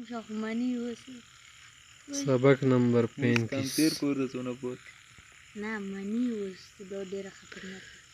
شخمانی اوس سبق نمبر 35 تیر کور د څونه پوت نه منی اوس دا ډېره خطرناک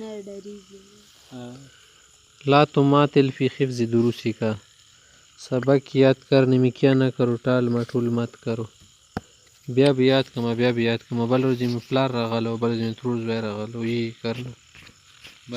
نه ډریږي لا تماثل فی حفظ دروسی کا سبق یاد کرنے میں کیا نہ کرو ټال مټول مت کرو بیا به یاد کما بل ورځ مې پلار راغلو بل ورځ مې ترور زوی راغلو یہی کرنا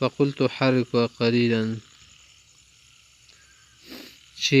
فقلت حرك قليلا چې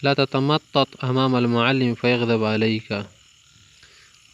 لا تتمطط امام المعلم فيغضب عليك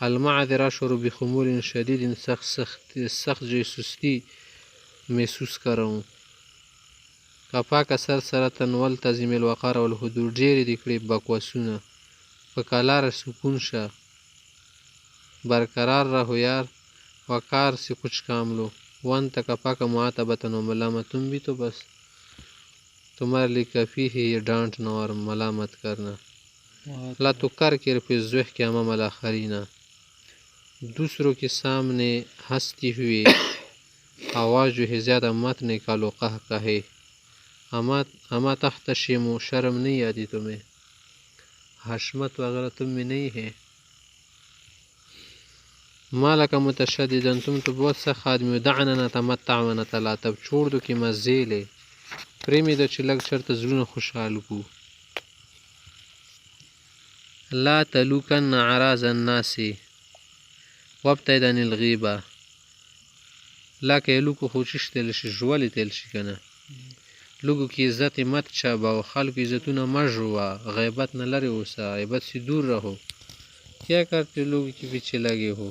المعذرة شروع بخمول شديد سخت جو سستی محسوس کروں کپا کا سر سرطن والتزم الوقار والحدود ډېر دې کړې بکواسونه په کلار سکون شه برقرار رہو یار وقار سے کچھ کام لو ون تک پاک معاتبتن و ملامتن بھی تو بس تمہارے لیے کافی ہے یہ ڈانٹنا اور ملامت کرنا لا تو کر کے پھر ذوح کے امام الاخرین دوسروں کے سامنے ہنستی ہوئی آواز جو ہے زیادہ مت نکالو کہے اما تحتشم شرم نہیں آتی تمہیں حشمت وغیرہ تم میں نہیں ہے مالک متشددا تم تو بہت سخت آدمی دعنا نتمتع و نتلاطف چھوڑ دو کہ مزے لے پریمی دو چې لږ چرته زړونه خوشحال کو لا تلوکن عراض الناس وابتعد عن الغیبه لا که لوکو خوشش تل شي ژولې تل شي کنه لوگو کی عزت مت چابا و خلق عزتونه مجوا غیبت نہ لرے اوسا غیبت سے دور رہو کیا کرتے لوگ کے پیچھے لگے ہو